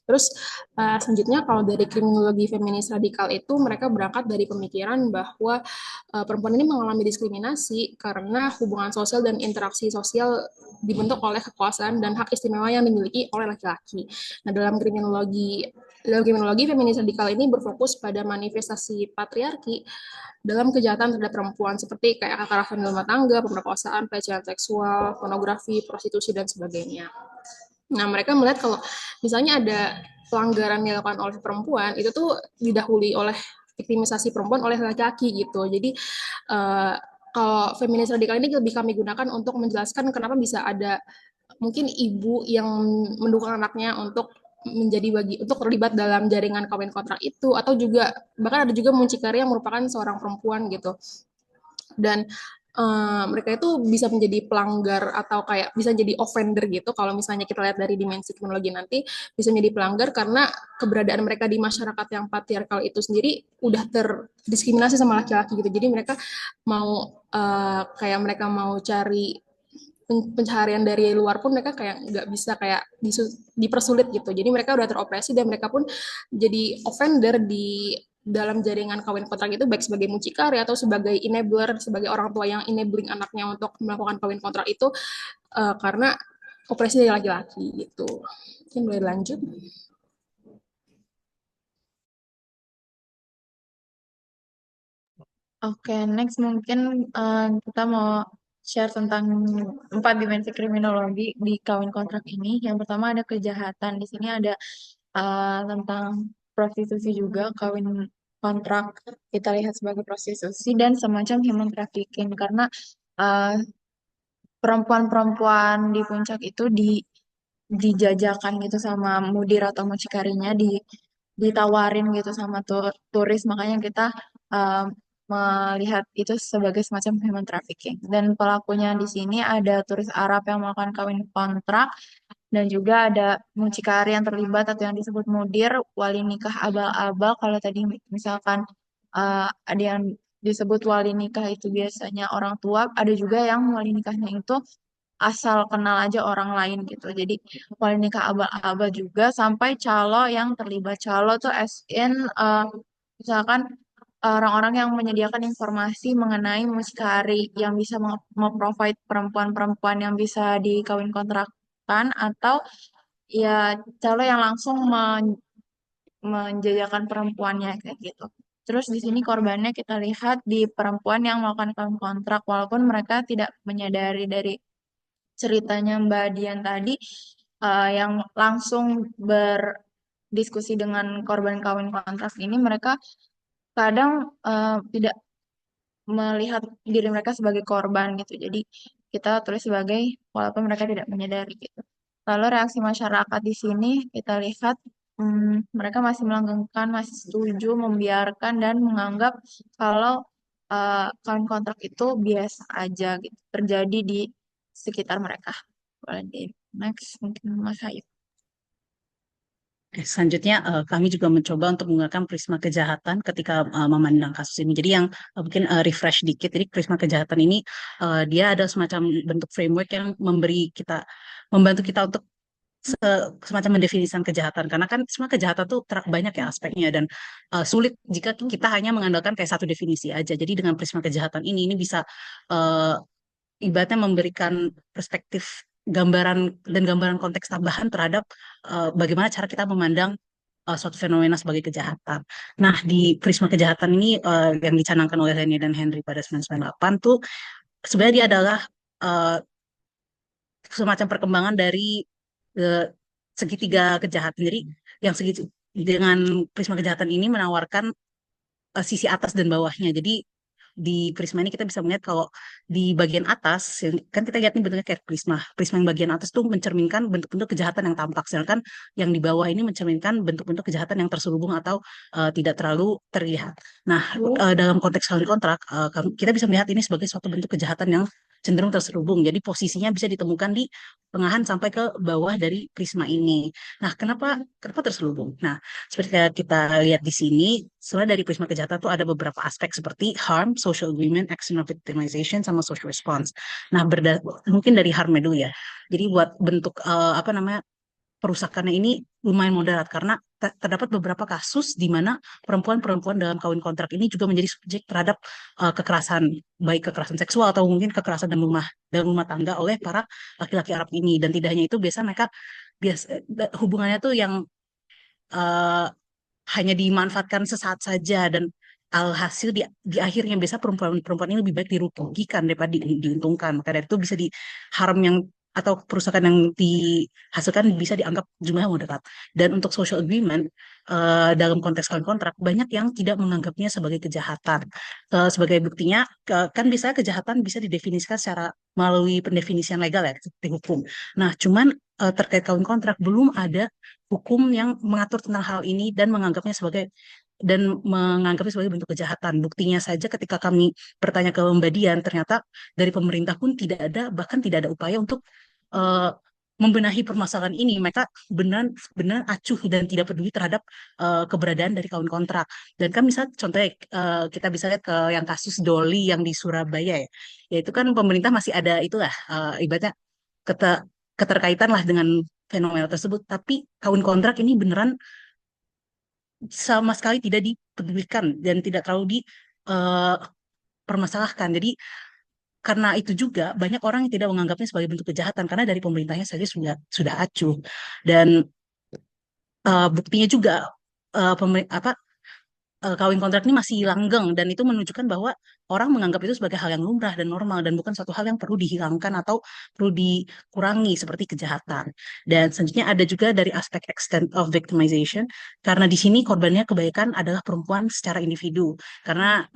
Terus selanjutnya kalau dari kriminologi feminis radikal itu mereka berangkat dari pemikiran bahwa perempuan ini mengalami diskriminasi karena hubungan sosial dan interaksi sosial dibentuk oleh kekuasaan dan hak istimewa yang dimiliki oleh laki-laki. Nah, dalam kriminologi feminis radikal ini berfokus pada manifestasi patriarki dalam kejahatan terhadap perempuan seperti kayak kekerasan dalam rumah tangga, pemerkosaan, pelecehan seksual, pornografi, prostitusi dan sebagainya. Nah, mereka melihat kalau misalnya ada pelanggaran yang dilakukan oleh perempuan, itu tuh didahului oleh viktimisasi perempuan oleh laki-laki gitu. Jadi, kalau feminis radikal ini lebih kami gunakan untuk menjelaskan kenapa bisa ada mungkin ibu yang mendukung anaknya untuk terlibat dalam jaringan kawin kontrak itu, atau juga bahkan ada juga muncikari yang merupakan seorang perempuan gitu. Dan mereka itu bisa menjadi pelanggar atau kayak bisa jadi offender gitu kalau misalnya kita lihat dari dimensi kriminologi nanti bisa menjadi pelanggar karena keberadaan mereka di masyarakat yang patriarkal itu sendiri udah terdiskriminasi sama laki-laki gitu. Jadi mereka mereka mau cari pencaharian dari luar pun mereka kayak nggak bisa kayak dipersulit gitu. Jadi mereka udah teropresi dan mereka pun jadi offender di dalam jaringan kawin kontrak itu baik sebagai mucikari atau sebagai enabler, sebagai orang tua yang enabling anaknya untuk melakukan kawin kontrak itu karena opresi dari laki-laki gitu. Mungkin boleh lanjut. Oke, next mungkin kita mau share tentang 4 dimensi kriminologi di kawin kontrak ini. Yang pertama ada kejahatan. Di sini ada tentang prostitusi juga, kawin kontrak kita lihat sebagai prostitusi dan semacam human trafficking karena uh, perempuan-perempuan di puncak itu dijajakan gitu sama mudir atau mucikarinya ditawarin gitu sama turis, makanya kita um, melihat itu sebagai semacam human trafficking. Dan pelakunya di sini ada turis Arab yang melakukan kawin kontrak dan juga ada mucikari yang terlibat atau yang disebut mudir, wali nikah abal-abal. Kalau tadi misalkan ada yang disebut wali nikah itu biasanya orang tua, ada juga yang wali nikahnya itu asal kenal aja orang lain gitu. Jadi wali nikah abal-abal juga sampai calo yang terlibat. Calo tuh as in misalkan orang-orang yang menyediakan informasi mengenai mucikari yang bisa memprovide perempuan-perempuan yang bisa dikawin kontrakkan atau ya calo yang langsung menjajakan perempuannya kayak gitu. Terus di sini korbannya kita lihat di perempuan yang melakukan kawin kontrak walaupun mereka tidak menyadari dari ceritanya Mbak Dian tadi yang langsung berdiskusi dengan korban kawin kontrak ini mereka kadang tidak melihat diri mereka sebagai korban gitu. Jadi kita tulis sebagai walaupun mereka tidak menyadari gitu. Lalu reaksi masyarakat di sini kita lihat mereka masih melanggengkan, masih setuju, membiarkan dan menganggap kalau kawin kontrak itu biasa aja gitu terjadi di sekitar mereka. Boleh di next mungkin Mas Hayu. Selanjutnya, kami juga mencoba untuk menggunakan prisma kejahatan ketika memandang kasus ini. Jadi yang mungkin refresh dikit, jadi prisma kejahatan ini dia ada semacam bentuk framework yang membantu kita untuk semacam mendefinisikan kejahatan. Karena kan semua kejahatan tuh banyak ya aspeknya dan sulit jika kita hanya mengandalkan kayak satu definisi aja. Jadi dengan prisma kejahatan ini bisa uh, ibaratnya memberikan perspektif gambaran dan gambaran konteks tambahan terhadap bagaimana cara kita memandang suatu fenomena sebagai kejahatan. Nah, di prisma kejahatan ini yang dicanangkan oleh Rene dan Henry pada 1998 tuh sebenarnya dia adalah uh, semacam perkembangan dari eh, segitiga kejahatan. Jadi yang dengan prisma kejahatan ini menawarkan sisi atas dan bawahnya. Jadi di prisma ini kita bisa melihat kalau di bagian atas, kan kita lihat ini bentuknya kayak prisma. Prisma yang bagian atas tuh mencerminkan bentuk-bentuk kejahatan yang tampak, sedangkan yang di bawah ini mencerminkan bentuk-bentuk kejahatan yang terselubung atau tidak terlalu terlihat. Nah, dalam konteks kawin kontrak, kita bisa melihat ini sebagai suatu bentuk kejahatan yang cenderung terselubung. Jadi posisinya bisa ditemukan di tengahan sampai ke bawah dari prisma ini. Nah, kenapa terselubung? Nah, seperti yang kita lihat di sini, sebenarnya dari prisma kejahatan itu ada beberapa aspek seperti harm, social agreement, external victimization, sama social response. Nah, mungkin dari harmnya dulu ya. Jadi buat bentuk apa namanya perusakannya ini lumayan moderat karena terdapat beberapa kasus di mana perempuan-perempuan dalam kawin kontrak ini juga menjadi subjek terhadap kekerasan, baik kekerasan seksual atau mungkin kekerasan dalam rumah tangga oleh para laki-laki Arab ini. Dan tidak hanya itu, biasa mereka hubungannya tuh yang eh, hanya dimanfaatkan sesaat saja dan alhasil di akhirnya biasa perempuan-perempuan ini lebih baik dirugikan daripada diuntungkan. Maka dari itu bisa di harm yang atau perusakan yang dihasilkan bisa dianggap jumlahnya moderat. Dan untuk social agreement dalam konteks kontrak banyak yang tidak menganggapnya sebagai kejahatan. Sebagai buktinya kan bisa kejahatan bisa didefinisikan secara melalui pendefinisian legal ya seperti hukum. Nah, cuman terkait kawin kontrak belum ada hukum yang mengatur tentang hal ini dan menganggapnya sebagai bentuk kejahatan. Buktinya saja ketika kami bertanya ke Mbak Dian, ternyata dari pemerintah pun tidak ada, bahkan tidak ada upaya untuk eh, membenahi permasalahan ini. Mereka benar acuh dan tidak peduli terhadap keberadaan dari kawin kontrak. Dan kan misal contohnya kita bisa lihat ke yang kasus Doli yang di Surabaya ya. Yaitu kan pemerintah masih ada itulah ibaratnya keterkaitan lah dengan fenomena tersebut. Tapi kawin kontrak ini beneran sama sekali tidak dipedulikan dan tidak terlalu dipermasalahkan. Jadi karena itu juga banyak orang yang tidak menganggapnya sebagai bentuk kejahatan karena dari pemerintahnya saja sudah acuh. Dan buktinya juga apa kawin kontrak ini masih langgeng dan itu menunjukkan bahwa orang menganggap itu sebagai hal yang lumrah dan normal dan bukan suatu hal yang perlu dihilangkan atau perlu dikurangi seperti kejahatan. Dan selanjutnya ada juga dari aspek extent of victimization karena di sini korbannya kebanyakan adalah perempuan secara individu karena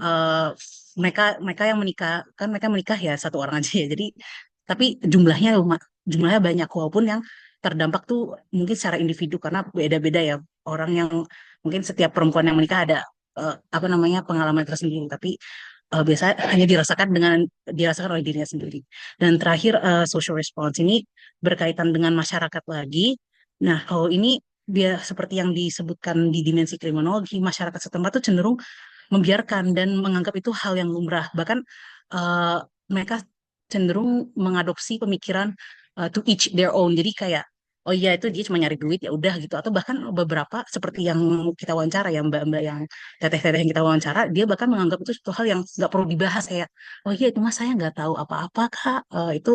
mereka mereka yang menikah kan mereka menikah ya satu orang aja ya. Jadi tapi jumlahnya banyak walaupun yang terdampak tuh mungkin secara individu karena beda-beda ya orang yang mungkin setiap perempuan yang menikah ada apa namanya pengalaman tersendiri tapi biasa hanya dirasakan oleh dirinya sendiri. Dan terakhir social response ini berkaitan dengan masyarakat lagi. Nah, kalau ini seperti yang disebutkan di dimensi kriminologi, masyarakat setempat tuh cenderung membiarkan dan menganggap itu hal yang lumrah. Bahkan eh, mereka cenderung mengadopsi pemikiran to each their own. Jadi kayak oh iya itu dia cuma nyari duit ya udah gitu atau bahkan beberapa seperti yang kita wawancara ya mbak-mbak yang teteh-teteh yang kita wawancara dia bahkan menganggap itu suatu hal yang nggak perlu dibahas kayak oh iya itu mas saya nggak tahu apa-apa kak. Itu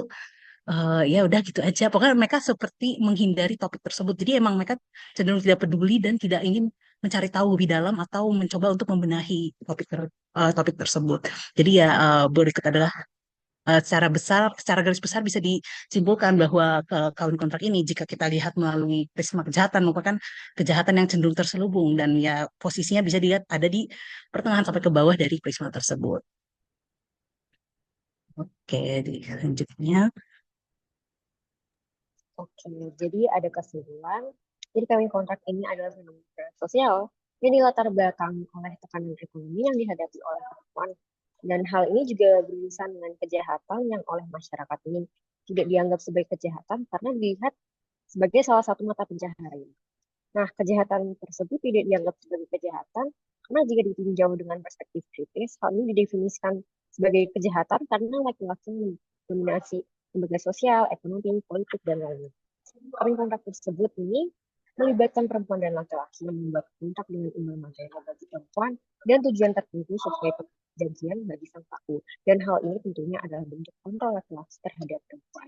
ya udah gitu aja pokoknya mereka seperti menghindari topik tersebut jadi emang mereka cenderung tidak peduli dan tidak ingin mencari tahu lebih dalam atau mencoba untuk membenahi topik tersebut jadi ya berikut adalah secara garis besar bisa disimpulkan bahwa kawin kontrak ini jika kita lihat melalui prisma kejahatan merupakan kejahatan yang cenderung terselubung dan ya posisinya bisa dilihat ada di pertengahan sampai ke bawah dari prisma tersebut. Oke, selanjutnya. Oke, jadi ada kesimpulan. Jadi kawin kontrak ini adalah fenomena sosial yang dilatar belakangi oleh tekanan ekonomi yang dihadapi oleh perempuan. Dan hal ini juga beririsan dengan kejahatan yang oleh masyarakat ini tidak dianggap sebagai kejahatan karena dilihat sebagai salah satu mata pencaharian. Nah, kejahatan tersebut tidak dianggap sebagai kejahatan karena jika ditinjau dengan perspektif kritis, hal ini didefinisikan sebagai kejahatan karena laki-laki mendominasi lembaga sosial, ekonomi, politik, dan lainnya. Kontrak tersebut ini melibatkan perempuan dan laki-laki yang membuat kontrak dengan imam materi bagi perempuan dan tujuan tertentu sesuai perjanjian bagi sang pelaku. Dan hal ini tentunya adalah bentuk kontrol laki-laki terhadap perempuan.